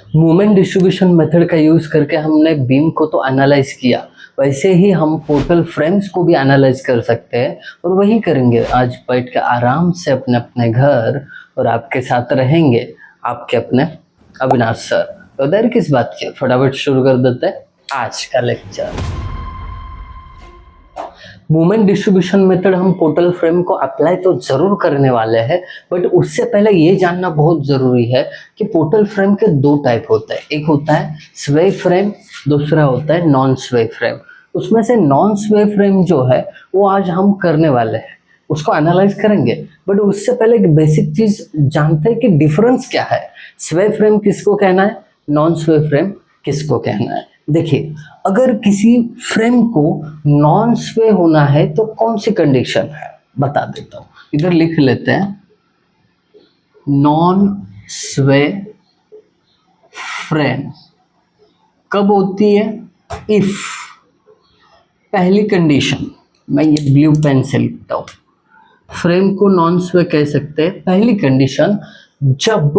Moment distribution method का use करके हमने बीम को तो एनालाइज किया, वैसे ही हम पोर्टल फ्रेम्स को भी एनालाइज कर सकते हैं और वही करेंगे आज बैठ के आराम से अपने अपने घर। और आपके साथ रहेंगे आपके अपने अविनाश सर। तो देर किस बात की, फटाफट शुरू कर देते हैं आज का लेक्चर। मोमेंट डिस्ट्रीब्यूशन मेथड हम पोर्टल फ्रेम को अप्लाई तो जरूर करने वाले हैं, बट उससे पहले ये जानना बहुत जरूरी है कि पोर्टल फ्रेम के दो टाइप होते हैं। एक होता है स्वे फ्रेम, दूसरा होता है नॉन स्वे फ्रेम। उसमें से नॉन स्वे फ्रेम जो है वो आज हम करने वाले हैं, उसको एनालाइज करेंगे। बट उससे पहले एक बेसिक चीज जानते हैं कि डिफरेंस क्या है, स्वे फ्रेम किसको कहना है, नॉन स्वे फ्रेम किसको कहना है। देखिए, अगर किसी फ्रेम को नॉन स्वे होना है तो कौन सी कंडीशन है बता देता हूं, इधर लिख लेते हैं। नॉन स्वे फ्रेम कब होती है, इफ पहली कंडीशन, मैं ये ब्लू पेन से लिखता हूं, फ्रेम को नॉन स्वे कह सकते हैं पहली कंडीशन जब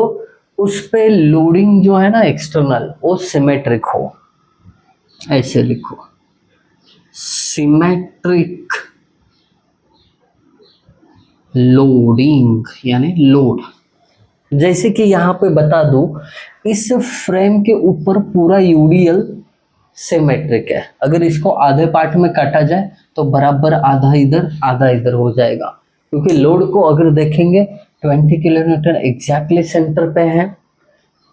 उस पे लोडिंग जो है ना एक्सटर्नल वो सिमेट्रिक हो। ऐसे लिखो, सिमेट्रिक लोडिंग यानी लोड। जैसे कि यहाँ पे बता दूं, इस फ्रेम के ऊपर पूरा यूडीएल सिमेट्रिक है। अगर इसको आधे पार्ट में काटा जाए तो बराबर आधा इधर हो जाएगा, क्योंकि लोड को अगर देखेंगे 20 किलोन्यूटन एग्जैक्टली सेंटर पे है,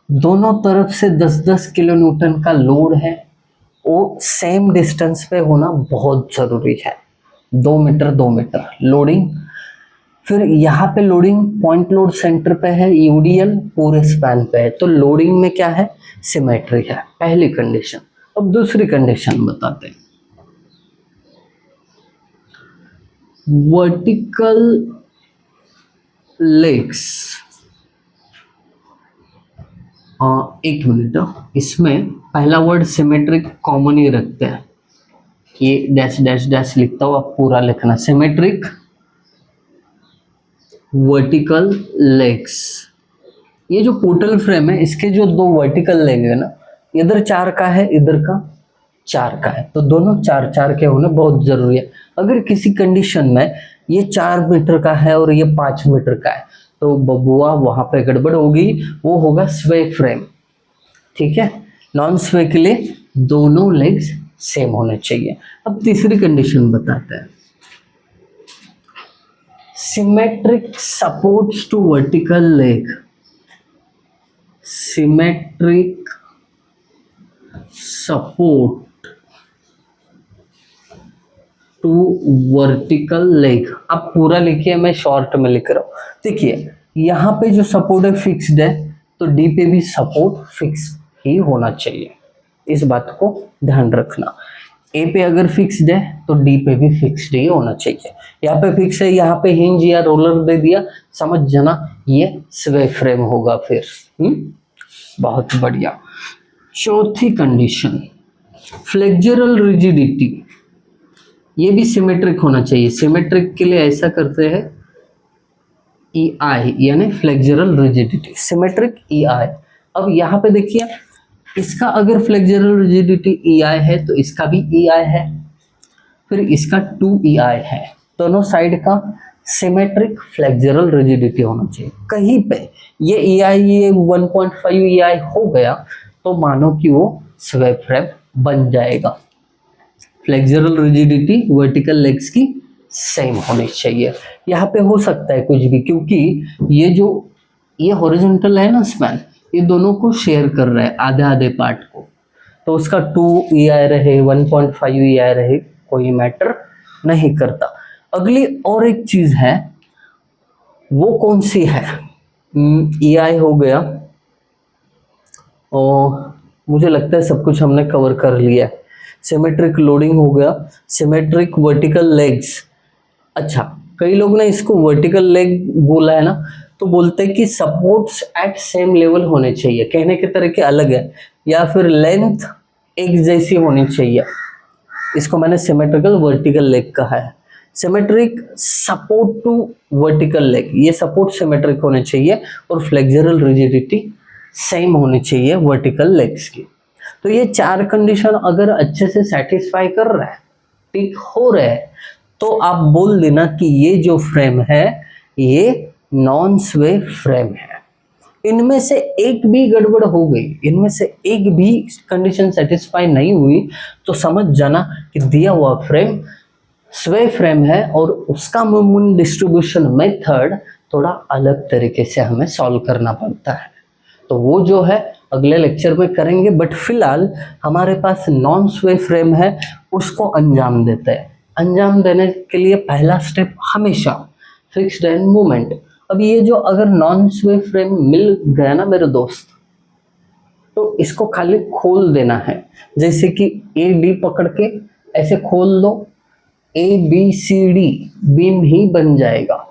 दोनों तरफ से 10-10 किलोन्यूटन का लोड है, वो सेम डिस्टेंस पे होना बहुत ज़रूरी है। 2 मीटर लोडिंग। फिर यहाँ पे लोडिंग पॉइंट लोड सेंटर पे है, यूडीएल पूरे स्पैन पे है, तो लोडिंग में क्या है, सिमेट्री है, पहली कंडीशन। अब दूसरी कंडीशन बताते हैं। वर्टिकल लेग्स, एक मिनट, इसमें पहला वर्ड सिमेट्रिक कॉमन ही रखते हैं, ये डैश डैश डैश लिखता हूँ, आप पूरा लिखना, सिमेट्रिक वर्टिकल लेग्स। ये जो पोर्टल फ्रेम है इसके जो दो वर्टिकल लेग है ना, इधर 4 का है, इधर का 4 का है, तो दोनों 4-4 के होना बहुत जरूरी है। अगर किसी कंडीशन में ये 4 मीटर का है और ये 5 मीटर का है तो बबुआ वहां पे गड़बड़ होगी, वो होगा स्वे फ्रेम। ठीक है, नॉन स्वे के लिए दोनों लेग्स सेम होने चाहिए। अब तीसरी कंडीशन बताते हैं, symmetric supports to vertical leg. Symmetric support to vertical leg, अब पूरा लिखिए, मैं शॉर्ट में लिख रहा हूं। देखिए यहाँ पे जो सपोर्ट है फिक्स्ड है, तो डी पे भी सपोर्ट फिक्स ही होना चाहिए, इस बात को ध्यान रखना। ए पे अगर फिक्स्ड है तो डी पे भी फिक्स्ड ही होना चाहिए। यहाँ पे फिक्स है, यहाँ पे हिंज या रोलर दे दिया, समझ जाना ये स्वे फ्रेम होगा फिर। बहुत बढ़िया। चौथी कंडीशन, फ्लेक्सुरल रिजिडिटी, ये भी सिमेट्रिक होना चाहिए। सिमेट्रिक के लिए ऐसा करते हैं, ई आई यानी फ्लेक्सुरल रिजिडिटी, सिमेट्रिक ई आई। अब यहाँ पे देखिए, इसका अगर फ्लेक्सुरल रिजिडिटी ई आई है तो इसका भी ई आई है, फिर इसका 2 ई आई है, दोनों साइड का सिमेट्रिक फ्लेक्सुरल रिजिडिटी होना चाहिए। कहीं पे ये ई आई, ये 1.5 ई आई हो गया तो मानो कि वो स्वे फ्रेम बन जाएगा। फ्लेक्सुरल रिजिडिटी वर्टिकल लेग्स की सेम होनी चाहिए। यहाँ पे हो सकता है कुछ भी, क्योंकि ये हॉरिजॉन्टल है ना स्पैन, ये दोनों को शेयर कर रहा है आधे आधे पार्ट को, तो उसका 2 ई आई रहे 1.5 ई आई रहे, कोई मैटर नहीं करता। अगली और एक चीज है, वो कौन सी है, ई आई हो गया, और मुझे लगता है सब कुछ हमने कवर कर लिया है। सिमेट्रिक लोडिंग हो गया, सिमेट्रिक वर्टिकल लेग्स। अच्छा, कई लोग ने इसको वर्टिकल लेग बोला है ना, तो बोलते हैं कि सपोर्ट्स एट सेम लेवल होने चाहिए, कहने के तरीके अलग है, या फिर लेंथ एक जैसी होनी चाहिए। इसको मैंने सिमेट्रिकल वर्टिकल लेग कहा है। Symmetric support to vertical leg, ये सपोर्ट सिमेट्रिक होने चाहिए और फ्लेक्सुरल रिजिडिटी सेम होनी चाहिए वर्टिकल लेग्स की। तो ये चार कंडीशन अगर अच्छे से सेटिस्फाई कर रहा है, टिक हो रहा है, तो आप बोल देना कि ये जो फ्रेम है ये नॉन स्वे फ्रेम है। इनमें से एक भी गड़बड़ हो गई, इनमें से एक भी कंडीशन सेटिस्फाई नहीं हुई, तो समझ जाना कि दिया हुआ फ्रेम स्वे फ्रेम है और उसका मोमेंट डिस्ट्रीब्यूशन मेथड थोड़ा अलग तरीके से हमें सॉल्व करना पड़ता है। तो वो जो है अगले लेक्चर में करेंगे, बट फिलहाल हमारे पास नॉन स्वे फ्रेम है, उसको अंजाम देते हैं। अंजाम देने के लिए पहला स्टेप हमेशा फिक्स्ड एंड मूवमेंट। अब ये जो अगर नॉन स्वे फ्रेम मिल गया ना मेरे दोस्त, तो इसको खाली खोल देना है। जैसे कि ए डी पकड़ के ऐसे खोल दो, A B C D beam ही बन जाएगा।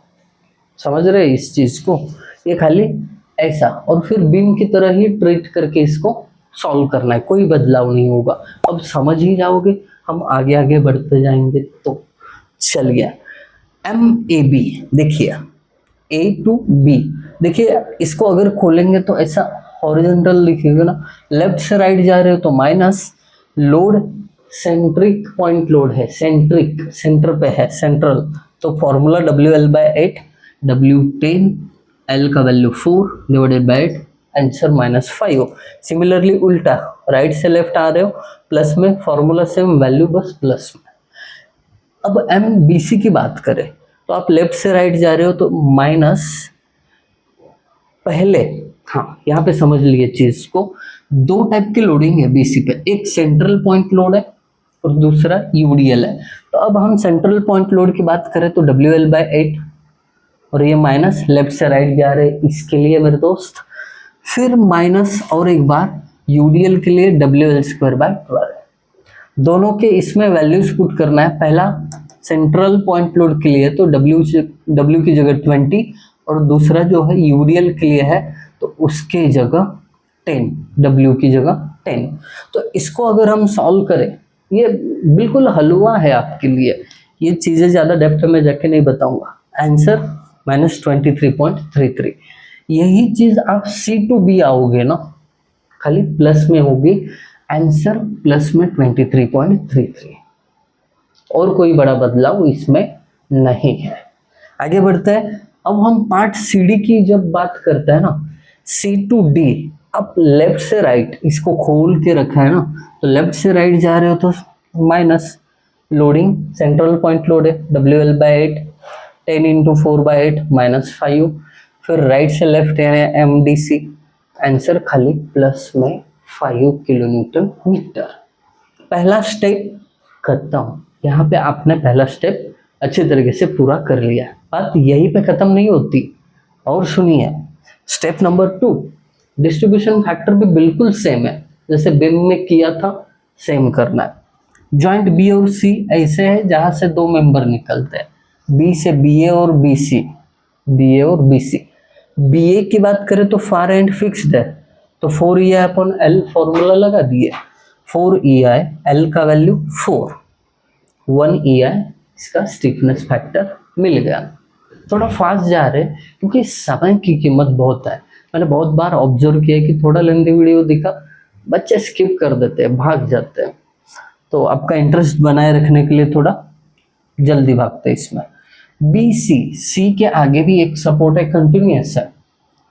समझ रहे इस चीज को? ये खाली ऐसा और फिर बीम की तरह ही ट्रीट करके इसको सॉल्व करना है, कोई बदलाव नहीं होगा। अब समझ ही जाओगे, हम आगे आगे बढ़ते जाएंगे। तो चलिए एम ए बी देखिए, ए टू बी देखिए, इसको अगर खोलेंगे तो ऐसा हॉरिजॉन्टल दिखेगा ना, लेफ्ट से राइट जा रहे हो तो minus, load centric point load है, सेंट्रिक सेंटर पे है, सेंट्रल, तो फॉर्मूला WL/8, W10, L का value 4 divided by 8, answer -5। Similarly उल्टा राइट से लेफ्ट आ रहे हो, प्लस में फॉर्मूला सेम, वैल्यू बस प्लस में। अब MBC की बात करें तो आप लेफ्ट से राइट जा रहे हो तो माइनस, पहले हाँ यहाँ पे समझ लिए चीज को, दो टाइप की लोडिंग है BC पे, एक सेंट्रल पॉइंट लोड है और दूसरा UDL है। तो अब हम सेंट्रल पॉइंट लोड की बात करें तो WL/8 और ये माइनस लेफ्ट से राइट जा रहे इसके लिए मेरे दोस्त, फिर माइनस और एक बार UDL के लिए WL²/12। दोनों के इसमें वैल्यूज पुट करना है। पहला सेंट्रल पॉइंट लोड के लिए तो W की जगह 20 और दूसरा जो है UDL के लिए है तो उसके जगह 10, W की जगह 10। तो इसको अगर हम सॉल्व करें, ये बिल्कुल हलवा है आपके लिए, ये चीज़ें ज़्यादा डेप्थ में जाके नहीं बताऊंगा। आंसर -23.33। यही चीज़ आप C to B आओगे ना, खाली प्लस में होगी, आंसर प्लस में 23.33, और कोई बड़ा बदलाव इसमें नहीं है। आगे बढ़ते हैं। अब हम पार्ट CD की जब बात करते हैं ना, C to D, अब लेफ्ट से राइट इसको खोल के रखा है ना, तो लेफ्ट से राइट जा रहे हो तो minus, loading central point load है WL/8, 10 × 4/8 -5, फिर राइट से लेफ्ट है MDC, आंसर खाली प्लस में 5 kN/m। पहला स्टेप खत्म। यहाँ पे आपने पहला स्टेप अच्छे तरीके से पूरा कर लिया। बात यहीं पे खत्म नहीं होती, और सुनिए स्टेप नंबर 2, डिस्ट्रीब्यूशन फैक्टर भी बिल्कुल सेम है जैसे बीम में किया था, सेम करना है। जॉइंट B और C ऐसे है जहाँ से दो मेंबर निकलते हैं, B से BA और BC, BA और BC। BA की बात करें तो फार एंड फिक्स्ड है, तो 4EI/L फॉर्मूला लगा दिए, 4EI, L का वैल्यू 4, 1EI इसका स्टिफनेस फैक्टर मिल गया। थोड़ा फास्ट जा रहे क्योंकि समय की कीमत बहुत है। मैंने बहुत बार ऑब्जर्व किया कि थोड़ा लेंथी वीडियो दिखा, बच्चे स्किप कर देते हैं, भाग जाते हैं। तो आपका इंटरेस्ट बनाए रखने के लिए थोड़ा जल्दी भागते हैं इसमें। BC, C के आगे भी एक सपोर्ट है, कंटिन्यूस है,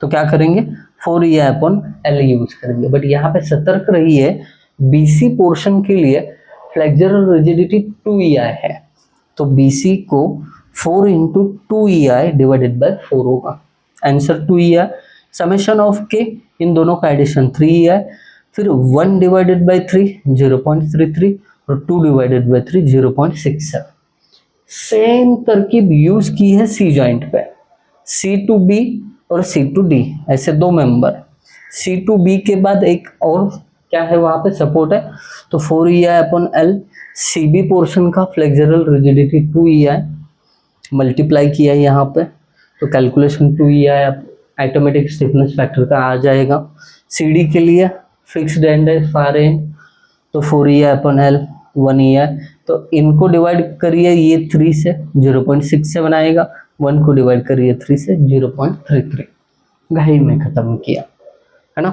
तो क्या करेंगे 4EI/L यूज करेंगे। बट यहाँ पे सतर्क रहिए, BC पोर्शन के लिए फ्लेक्सुरल रिजिडिटी 2EI है, तो BC को 4 × 2EI डिवाइडेड बाय 4 होगा, आंसर 2EI। समेशन ऑफ के इन दोनों का एडिशन 3EI, फिर 1 डिवाइडेड बाय 3 0.33 और 2 डिवाइडेड बाय 3 0.67। सेम तरकीब यूज की है C जॉइंट पे, C to B और C to D, ऐसे दो मेंबर। C to B के बाद एक और क्या है वहां पे सपोर्ट है, तो 4EI/L, CB पोर्शन का फ्लेक्सुरल रिजिडिटी 2EI मल्टीप्लाई किया यहाँ पे, तो calculation 2EI automatic stiffness factor का आ जाएगा। CD के लिए फिक्स्ड एंड है, फार एंड, तो 4EI/L, 1EI, तो इनको डिवाइड करिए ये 3 से 0.67 आएगा, 1 को डिवाइड करिए 3 से 0.33, घाई में खत्म किया। है ना,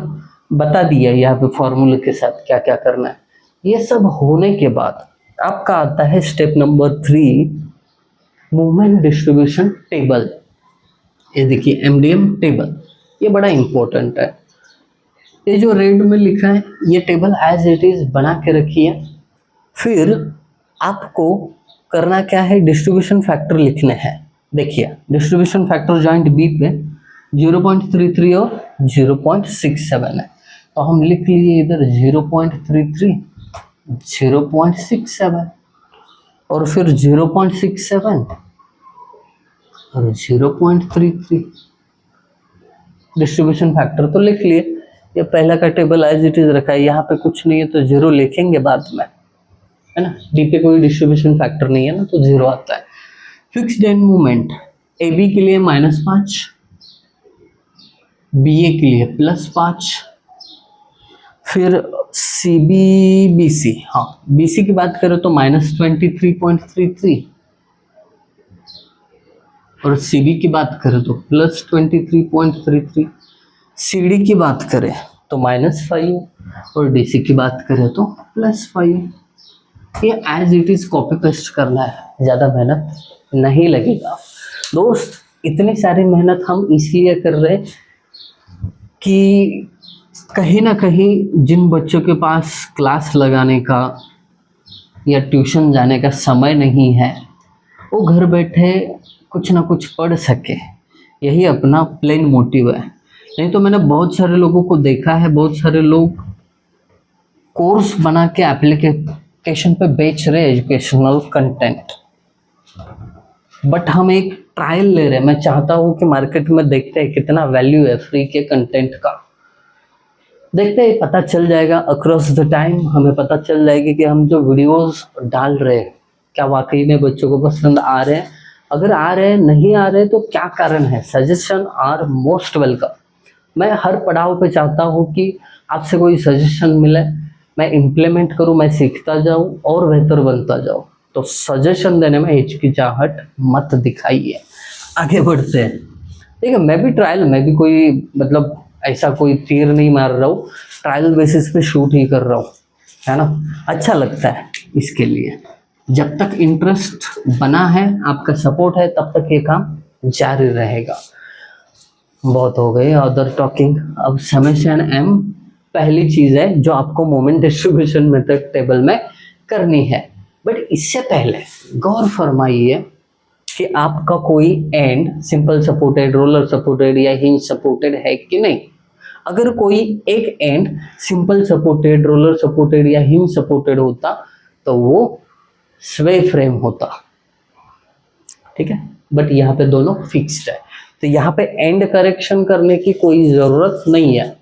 बता दिया यहाँ पे फॉर्मूले के साथ क्या क्या करना है। ये सब होने के बाद आपका आता है step number 3, movement distribution table. ये देखिए एमडीएम टेबल, ये बड़ा इंपॉर्टेंट है। ये जो रेड में लिखा है ये टेबल एज इट इज बना के रखिए। फिर आपको करना क्या है, डिस्ट्रीब्यूशन फैक्टर लिखने हैं। देखिए डिस्ट्रीब्यूशन फैक्टर जॉइंट बी पे 0.33 और 0.67 है, तो हम लिख लिए इधर 0.33, 0.67 और फिर 0.67 और 0.33 डिस्ट्रीब्यूशन फैक्टर तो लिख लिए। ये पहला का टेबल एज इट इज रखा है, यहाँ पे कुछ नहीं है तो जीरो लिखेंगे बाद में, है ना। डी पे कोई डिस्ट्रीब्यूशन फैक्टर नहीं है ना, तो जीरो आता है। Fixed end movement A B के लिए -5, बी ए के लिए +5, फिर सी बी बी सी, हाँ बी सी की बात करें तो -23.33 और सी बी की बात करें तो +23.33, सी डी की बात करें तो -5 और डी सी की बात करें तो +5। ये as it is copy paste करना है, ज़्यादा मेहनत नहीं लगेगा दोस्त। इतनी सारी मेहनत हम इसलिए कर रहे हैं कि कहीं ना कहीं जिन बच्चों के पास क्लास लगाने का या ट्यूशन जाने का समय नहीं है, वो घर बैठे कुछ ना कुछ पढ़ सके, यही अपना प्लेन मोटिव है। नहीं तो मैंने बहुत सारे लोगों को देखा है, बहुत सारे लोग कोर्स बना के एप्लीकेशन पे बेच रहे एजुकेशनल कंटेंट, बट हम एक ट्रायल ले रहे हैं। मैं चाहता हूँ कि मार्केट में देखते हैं कितना वैल्यू है फ्री के कंटेंट का, देखते हैं पता चल जाएगा। अक्रॉस द टाइम हमें पता चल जाएगी कि हम जो वीडियोस डाल रहे हैं क्या वाकई में बच्चों को पसंद आ रहे हैं। अगर आ रहे हैं, नहीं आ रहे तो क्या कारण है। Suggestion are most welcome. मैं हर पड़ाव पे चाहता हूँ कि आपसे कोई सजेशन मिले, मैं इम्प्लीमेंट करूँ, मैं सीखता जाऊँ और बेहतर बनता जाऊँ। तो सजेशन देने में हिचकिचाहट मत दिखाइए, आगे बढ़ते हैं। ठीक है, मैं भी ट्रायल, मैं भी कोई मतलब ऐसा कोई तीर नहीं मार रहा हूँ, ट्रायल बेसिस पे शूट ही कर रहा हूँ, है ना। अच्छा लगता है इसके लिए। जब तक इंटरेस्ट बना है, आपका सपोर्ट है, तब तक ये काम जारी रहेगा। बहुत हो गए अदर टॉकिंग। अब समेशन एम पहली चीज़ है जो आपको मोमेंट डिस्ट्रीब्यूशन मेथड टेबल में करनी है। बट इससे पहले गौर फरमाइए कि आपका कोई and simple supported, roller supported या हिंज सपोर्टेड है कि नहीं। अगर कोई एक and simple supported, roller supported या हिंज सपोर्टेड होता तो वो स्वे फ्रेम होता, ठीक है। बट यहाँ पे दोनों फिक्स्ड है, तो यहाँ पे एंड करेक्शन करने की कोई ज़रूरत नहीं है।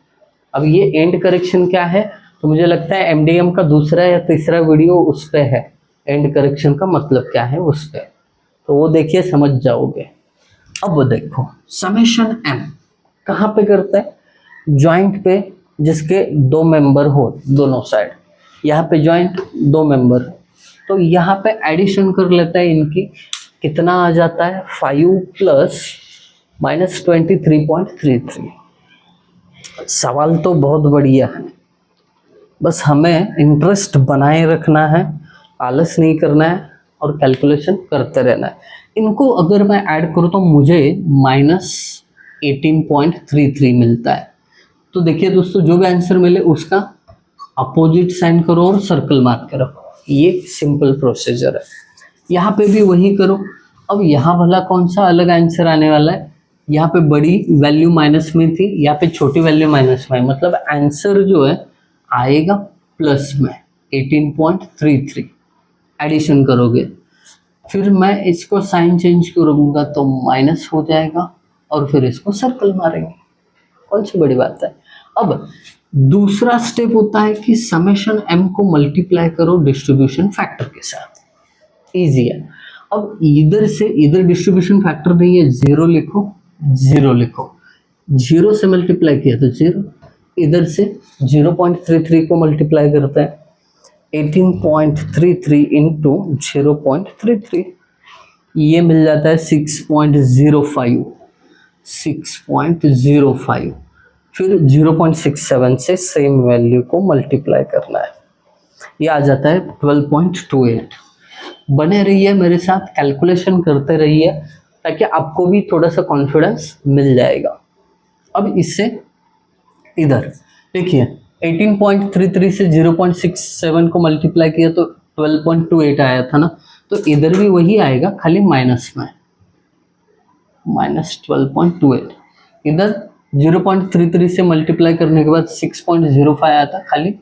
अब ये एंड करेक्शन क्या है, तो मुझे लगता है एमडीएम का दूसरा या तीसरा वीडियो उस पे है, एंड करेक्शन का मतलब क्या है उस पे, तो वो देखिए समझ जाओगे। अब देखो समेशन एम कहाँ पे करता है, जॉइंट पे जिसके दो मेंबर हो दोनों साइड। यहाँ पे जॉइंट दो मेंबर, तो यहाँ पे एडिशन कर लेता है इनकी, कितना आ जाता है 5 प्लस -23.33। सवाल तो बहुत बढ़िया है, बस हमें इंटरेस्ट बनाए रखना है, आलस नहीं करना है और कैलकुलेशन करते रहना है। इनको अगर मैं ऐड करूँ तो मुझे -18.33 मिलता है। तो देखिए दोस्तों, जो भी आंसर मिले उसका अपोजिट साइन करो और सर्कल मार्क करो, ये सिंपल प्रोसीजर है। यहाँ पे भी वही करो। अब यहाँ वाला कौन सा अलग आंसर आने वाला है, यहाँ पे बड़ी वैल्यू माइनस में थी, यहाँ पे छोटी वैल्यू माइनस में, मतलब आंसर जो है आएगा प्लस में 18.33। एडिशन करोगे, फिर मैं इसको साइन चेंज करूँगा तो माइनस हो जाएगा और फिर इसको सर्कल मारेंगे, कौन सी बड़ी बात है। अब दूसरा स्टेप होता है कि समेशन एम को मल्टीप्लाई करो डिस्ट्रीब्यूशन फैक्टर के साथ, इजी है। अब इधर से इधर डिस्ट्रीब्यूशन फैक्टर नहीं है, जीरो लिखो, जीरो लिखो, जीरो से मल्टीप्लाई किया तो जीरो, इधर से 0.33 को मल्टीप्लाई करते हैं 18.33 इंटू 0.33, ये मिल जाता है 6.05, 6.05। फिर 0.67 से सेम वैल्यू को मल्टीप्लाई करना है, ये आ जाता है 12.28। बने रहिए मेरे साथ, कैलकुलेशन करते रहिए ताकि आपको भी थोड़ा सा कॉन्फिडेंस मिल जाएगा। अब इससे इधर देखिए 18.33 से 0.67 को मल्टीप्लाई किया तो 12.28 आया था ना, तो इधर भी वही आएगा, खाली माइनस में, -12.28। इधर 0.33 से मल्टीप्लाई करने के बाद 6.05 आया था, खाली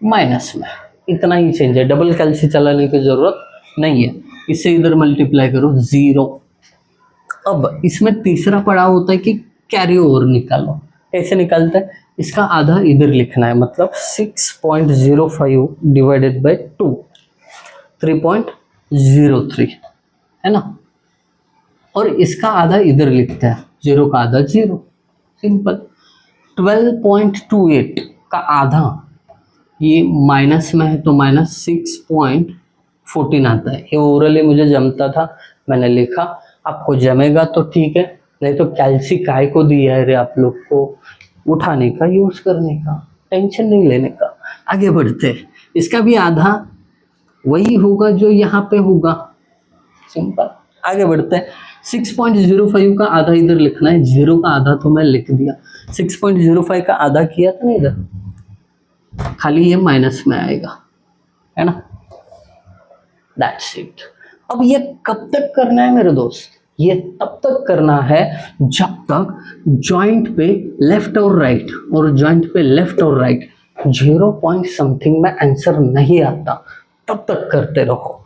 माइनस में। इतना ही चेंज है, डबल कैलसी चलाने की जरूरत नहीं है। इससे इधर मल्टीप्लाई करो 0। अब इसमें तीसरा पड़ाव होता है कि कैरी ओवर निकालो। कैसे निकालते हैं? इसका आधा इधर लिखना है, मतलब 6.05 डिवाइडेड बाई 2, 3.03 है ना। और इसका आधा इधर लिखते हैं, 0 का आधा 0, सिंपल। 12.28 का आधा ये माइनस में है तो -6.14 आता है। ये ओरली मुझे जमता था, मैंने लिखा, आपको जमेगा तो ठीक है, नहीं तो कैल्सी काय को दिया है रे आप लोग को, उठाने का, यूज करने का, टेंशन नहीं लेने का। आगे बढ़ते हैं, इसका भी आधा वही होगा जो यहाँ पे होगा, सिंपल। आगे बढ़ते हैं, 6.05 का आधा इधर लिखना है, 0 का आधा तो मैं लिख दिया, 6.05 का आधा किया था ना इधर, खाली ये माइनस में आएगा, है ना। That's it. अब ये कब तक करना है मेरे दोस्त? ये तब तक करना है जब तक जॉइंट पे लेफ्ट और राइट और जॉइंट पे लेफ्ट और राइट 0 पॉइंट समथिंग में आंसर नहीं आता, तब तक करते रहो।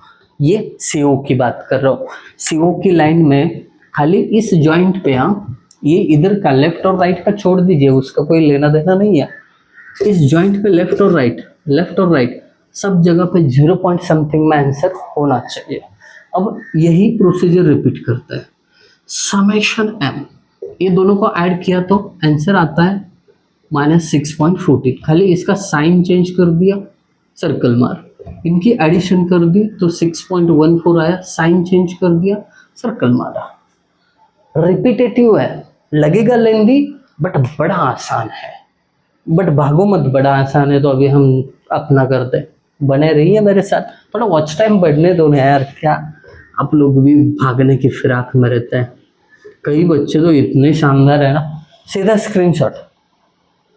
ये CO की बात कर रहा हूँ। CO की लाइन में खाली इस जॉइंट पे, हाँ, ये इधर का लेफ्ट और राइट का छोड़ दीजिए, उसका कोई लेना देना नहीं है। इस जॉइंट पे लेफ्ट और राइट सब जगह पे 0 पॉइंट समथिंग में आंसर होना चाहिए। अब यही प्रोसीजर रिपीट करता है, समेशन m, ये दोनों को ऐड किया तो आंसर आता है -6.14। खाली इसका साइन चेंज कर दिया, सर्कल मार, इनकी एडिशन कर दी तो 6.14 आया, साइन चेंज कर दिया, सर्कल मारा। रिपीटेटिव है, लगेगा लेंदी बट बड़ा आसान है। बट भागो मत, बड़ा आसान है तो अभी हम अपना करते हैं। बने रहिए मेरे साथ, थोड़ा वॉच टाइम बढ़ने दो ना यार, क्या आप लोग भी भागने की फिराक में रहते हैं। कई बच्चे तो इतने शानदार है ना, सीधा स्क्रीनशॉट,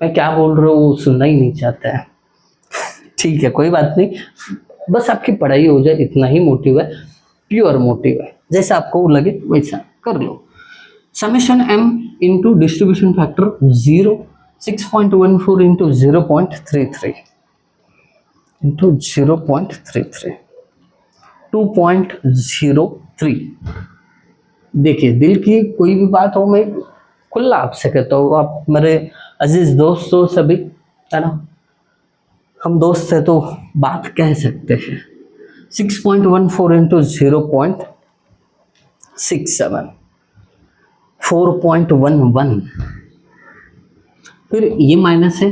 मैं क्या बोल रहा हूँ सुनना ही नहीं चाहते हैं। ठीक है, कोई बात नहीं, बस आपकी पढ़ाई हो जाए, इतना ही मोटिव है, प्योर मोटिव है, जैसा आपको लगे वैसा कर लो। Summation m into distribution factor 0, 6.14 into 0.33 into 0.33, 2.03। देखिए, दिल की कोई भी बात हो, मैं खुला आपसे कहता हूँ, आप मेरे अजीज दोस्त हो सभी, है ना, हम दोस्त हैं तो बात कह सकते हैं। 6.14 इंटू 0.67, 4.11। फिर ये माइनस है,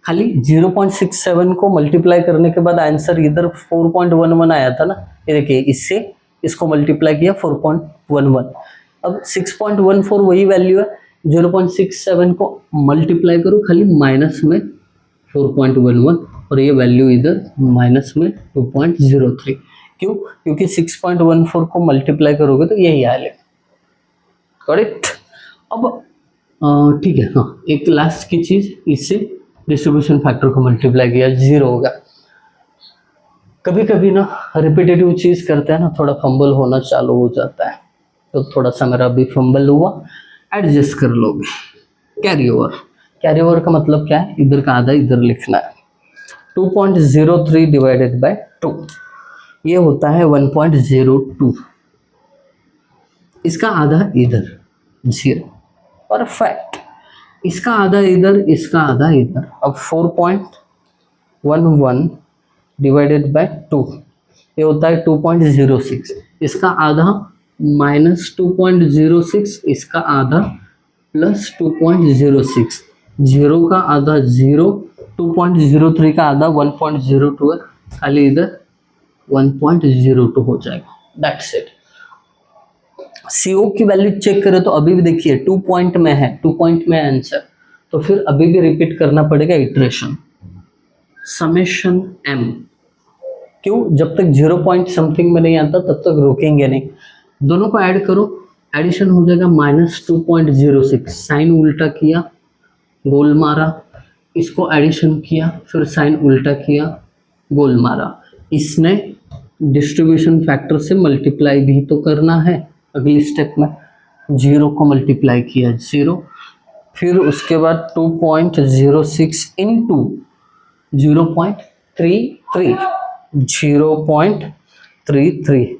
खाली 0.67 को मल्टीप्लाई करने के बाद आंसर इधर 4.11 आया था ना, ये देखिए, इससे इसको मल्टीप्लाई किया 4.11। अब 6.14 वही वैल्यू है, 0.67 को मल्टीप्लाई करो खाली माइनस में 4.11, और ये वैल्यू इधर माइनस में 2.03। क्यों? क्योंकि 6.14 को मल्टीप्लाई करोगे तो यही आएगा, करेक्ट। अब ठीक है, हाँ, एक लास्ट की चीज, इससे डिस्ट्रीब्यूशन फैक्टर को मल्टीप्लाई किया 0 होगा। कभी कभी ना रिपीटेटिव चीज करते हैं ना, थोड़ा फंबल होना चालू हो जाता है, तो थोड़ा सा मेरा भी फंबल हुआ, एडजस्ट कर लोगे। कैरी ओवर का मतलब क्या है? इधर का आधा इधर लिखना है। 2.03 डिवाइडेड बाय 2, ये होता है 1.02। इसका आधा इधर 0, परफेक्ट। इसका आधा इधर, इसका आधा इधर। अब 4.11 डिवाइडेड बाय 2, ये होता है 2.06। इसका आधा -2.06, इसका आधा +2.06, 0 का आधा 0, 2.03 का आधा 1.02 है, खाली इधर 1.02 हो जाएगा। That's it. CO की वैल्यू चेक करें तो अभी भी देखिए 2 पॉइंट में है, 2 पॉइंट में आंसर, तो फिर अभी भी रिपीट करना पड़ेगा इटरेशन, समेशन m। क्यों? जब तक 0 पॉइंट समथिंग में नहीं आता तब तक रोकेंगे नहीं। दोनों को ऐड करो, एडिशन हो जाएगा -2.06। साइन उल्टा किया, गोल मारा, इसको एडिशन किया, फिर साइन उल्टा किया, गोल मारा। इसने डिस्ट्रीब्यूशन फैक्टर से मल्टीप्लाई भी तो करना है। अगली स्टेप में 0 को मल्टीप्लाई किया 0, फिर उसके बाद 2.06 इंटू 0.33, 0.33,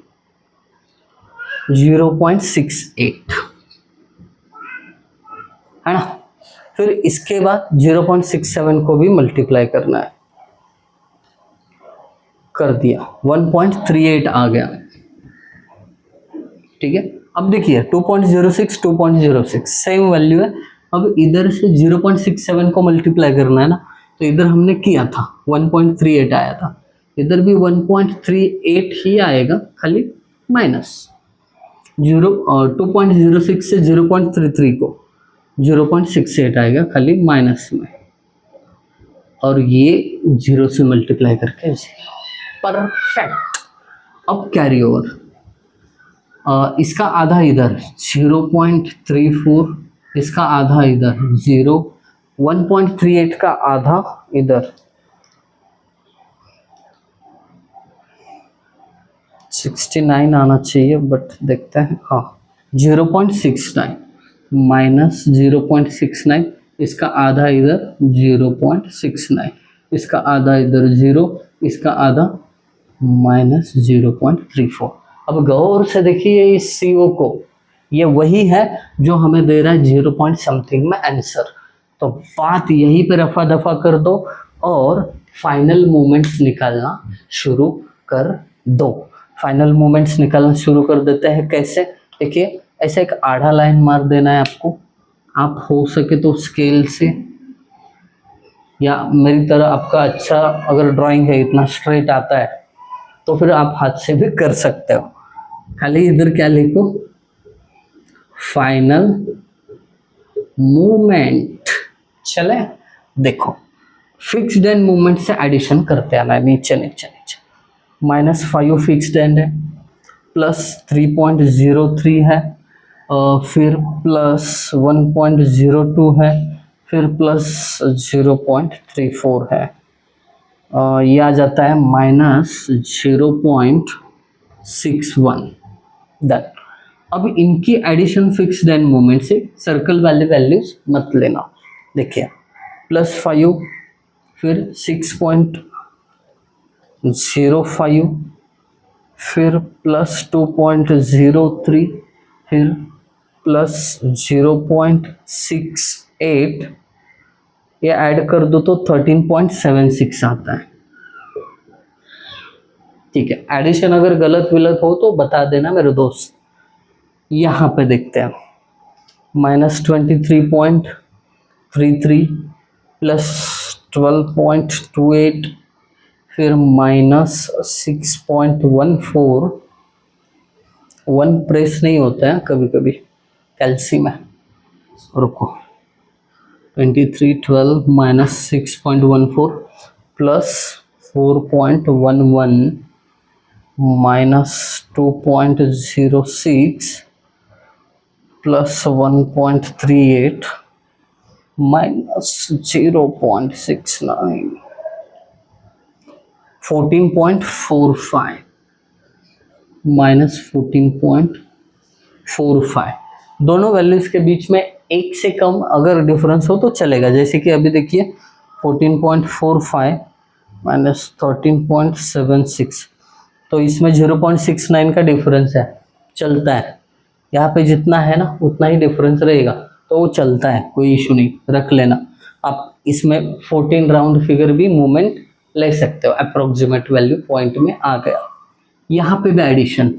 0.68 है ना। फिर इसके बाद 0.67 को भी मल्टीप्लाई करना है, कर दिया, 1.38 आ गया। ठीक है, अब देखिए 2.06 2.06 सेम वैल्यू है। अब इधर से 0.67 को मल्टीप्लाई करना है ना, तो इधर हमने किया था 1.38 आया था, इधर भी 1.38 ही आएगा, खाली माइनस 2.06 से 0.33 को 0.68 आएगा, खाली माइनस में, और ये 0 से मल्टीप्लाई करके परफेक्ट। अब कैरी ओवर, इसका आधा इधर 0.34, इसका आधा इधर 0, 1.38 का आधा इधर 69 आना चाहिए, बट देखते हैं। हाँ, 0.69 माइनस 0.69, इसका आधा इधर 0.69, इसका आधा इधर 0, इसका आधा -0.34। अब गौर से देखिए इस CO को, ये वही है जो हमें दे रहा है 0 पॉइंट समथिंग में आंसर। तो बात यहीं पे रफा दफा कर दो और फाइनल मोमेंट्स निकालना शुरू कर दो। फाइनल मोमेंट्स निकालना शुरू कर देते हैं। कैसे? देखिए, ऐसे एक आधा लाइन मार देना है आपको। आप हो सके तो स्केल से, या मेरी तरह आपका अच्छा अगर ड्राइंग है, इतना स्ट्रेट आता है, तो फिर आप हाथ से भी कर सकते हो। खाली इधर क्या लिखो, फाइनल मूवमेंट। चले, देखो फिक्स्ड एंड मूवमेंट से एडिशन करते आना है, नीचे नीचे नीचे। -5 फिक्स्ड एंड है, +3.03 है, फिर +1.02 है, फिर +0.34 है, ये आ जाता है -0.61। डन। अब इनकी एडिशन फिक्स्ड एंड मूवमेंट से सर्कल वाले वैल्यूज मत लेना। देखिए, +5, फिर 6.05, फिर +2.03, फिर +0.68, ये ऐड कर दो तो 13.76 आता है। ठीक है, एडिशन अगर गलत विलत हो तो बता देना मेरे दोस्त। यहाँ पे देखते हैं, -23.33 +12.28, फिर -6.14। 1 प्रेस नहीं होता है कभी कभी कैल्सी में, रुको, 2312 -6.14 +4.11 -2.06 +1.38 -0.69 14.45 -14.45। दोनों वैल्यूज के बीच में एक से कम अगर डिफरेंस हो तो चलेगा। जैसे कि अभी देखिए 14.45 -13.76, तो इसमें 0.69 का डिफरेंस है, चलता है। यहाँ पे जितना है ना उतना ही डिफरेंस रहेगा, तो वो चलता है, कोई इशू नहीं, रख लेना। आप इसमें 14 राउंड फिगर भी मूवमेंट ले सकते हो, अप्रोक्सीमेट वैल्यू पॉइंट में आ गया। यहाँ पे भी एडिशन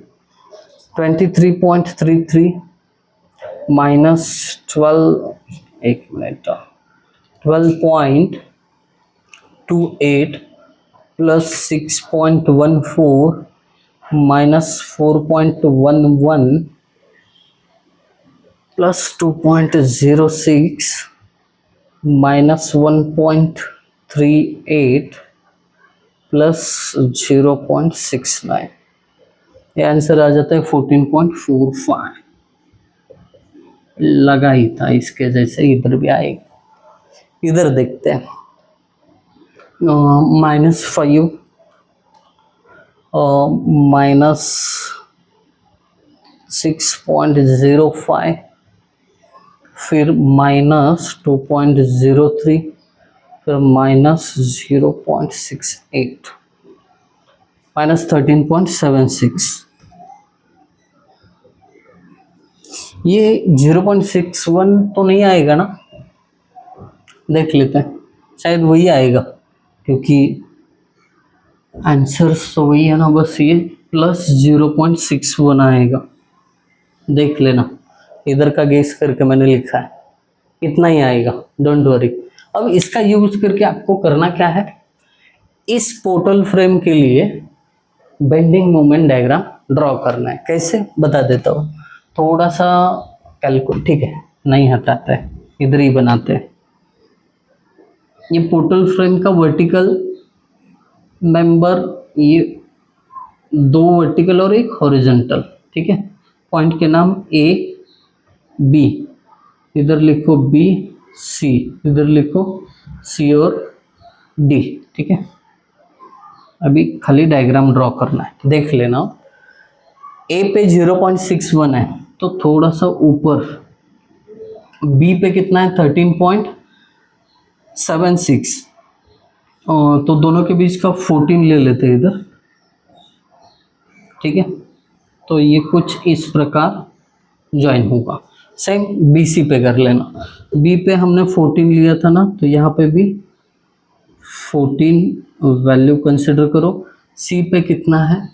23.33 -12, एक मिनट, 12.28 +6.14 -4.11 +2.06 -1.38 प्लस 0.69, ये आंसर आ जाता है 14.45। लगा ही था इसके जैसे इधर भी आएगा। इधर देखते हैं, -5 -6.05, फिर -2.03, फिर -0.68, -13.76। ये 0.61 तो नहीं आएगा ना, देख लेते हैं, शायद वही आएगा क्योंकि आंसर तो वही है ना, बस ये प्लस 0.61 आएगा। देख लेना, इधर का गेस करके मैंने लिखा है, इतना ही आएगा, डोंट वरी। अब इसका यूज करके आपको करना क्या है, इस पोर्टल फ्रेम के लिए बेंडिंग मोमेंट डायग्राम ड्रॉ करना है। कैसे बता देता हूँ, थोड़ा सा कैलकुलेट, ठीक है, नहीं हटाते हैं, इधर ही बनाते हैं। ये पोर्टल फ्रेम का वर्टिकल मेंबर, ये 2 वर्टिकल और एक हॉरिजॉन्टल, ठीक है। पॉइंट के नाम ए बी, इधर लिखो बी सी, इधर लिखो सी और डी, ठीक है। अभी खाली डायग्राम ड्रॉ करना है, देख लेना। ए पे 0.61 है तो थोड़ा सा ऊपर, बी पे कितना है 13.76, तो दोनों के बीच का 14 ले लेते हैं इधर, ठीक है। तो ये कुछ इस प्रकार ज्वाइन होगा। सेम बी सी पे कर लेना, बी पे हमने 14 लिया था ना, तो यहाँ पे भी 14 वैल्यू कंसिडर करो। सी पे कितना है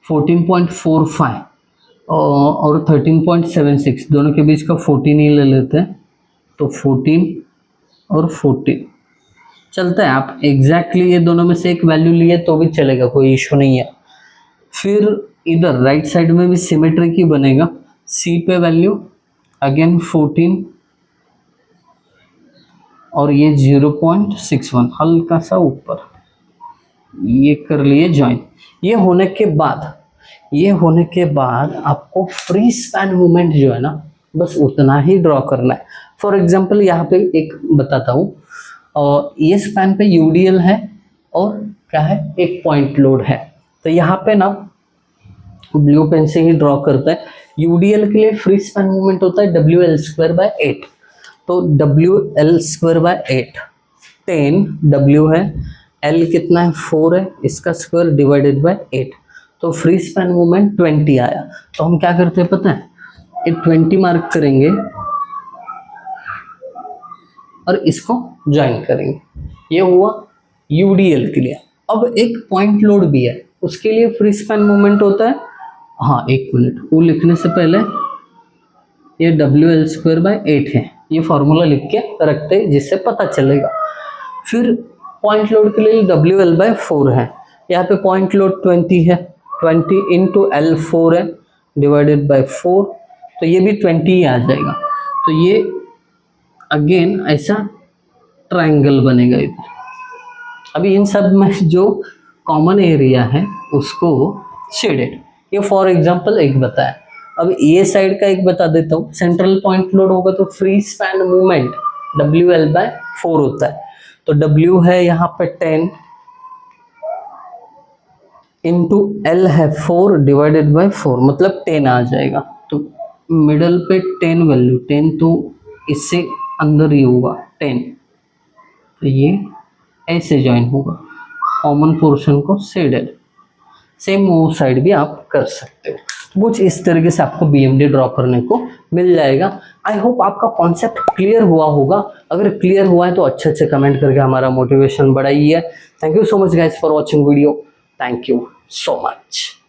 14.45 और 13.76, दोनों के बीच का 14 ही ले लेते हैं, तो 14 और 14 चलता है। आप एग्जैक्टली ये दोनों में से एक वैल्यू लिए तो भी चलेगा, कोई इशू नहीं है। फिर इधर राइट साइड में भी सिमेट्रिक ही बनेगा। सी पे वैल्यू अगेन 14 और ये 0.61 हल्का सा ऊपर, ये कर लिए ज्वाइन। ये होने के बाद आपको फ्री स्पैन मूवमेंट जो है ना, बस उतना ही ड्रॉ करना है। फॉर एग्जांपल यहाँ पे एक बताता हूँ, और ये स्पैन पे यूडीएल है और क्या है, एक पॉइंट लोड है। तो यहाँ पे ना ब्लू पेन से ही ड्रॉ करता है। यूडीएल के लिए फ्री स्पैन मूवमेंट होता है WL²/8, तो WL²/8 10 W है, L कितना है 4 है, इसका स्क्वायर डिवाइडेड बाय 8, तो फ्री स्पैन मूवमेंट 20 आया। तो हम क्या करते हैं पता है, ये 20 मार्क करेंगे और इसको ज्वाइन करेंगे। ये हुआ यूडीएल के लिए। अब एक पॉइंट लोड भी है, उसके लिए फ्री स्पैन मूवमेंट होता है, हाँ एक मिनट, वो लिखने से पहले ये WL²/8 है, ये फॉर्मूला लिख के रखते हैं जिससे पता चलेगा। फिर पॉइंट लोड के लिए WL/4 है, यहाँ पे पॉइंट लोड 20 है, 20 इंटू L4 है डिवाइडेड बाय 4, तो ये भी 20 ही आ जाएगा। तो ये अगेन ऐसा ट्रायंगल बनेगा इधर। अभी इन सब में जो कॉमन एरिया है उसको शेडेड, ये फॉर एग्जांपल एक बताया। अब ये साइड का एक बता देता हूँ, सेंट्रल पॉइंट लोड होगा तो फ्री स्पैन मूवमेंट WL/4 होता है। तो W है यहाँ पे 10 इंटू L है 4 डिवाइडेड बाय 4, मतलब 10 आ जाएगा। तो मिडल पे 10 वैल्यू, 10 तो इससे अंदर ही होगा 10, तो ये ऐसे ज्वाइन होगा, कॉमन पोर्शन को शेडेड। सेम वो साइड भी आप कर सकते हो। कुछ इस तरीके से आपको BMD ड्रॉ करने को मिल जाएगा। आई होप आपका कॉन्सेप्ट क्लियर हुआ होगा। अगर क्लियर हुआ है तो अच्छे कमेंट करके हमारा मोटिवेशन बढ़ाइए। Thank you so much guys for watching video. Thank you so much.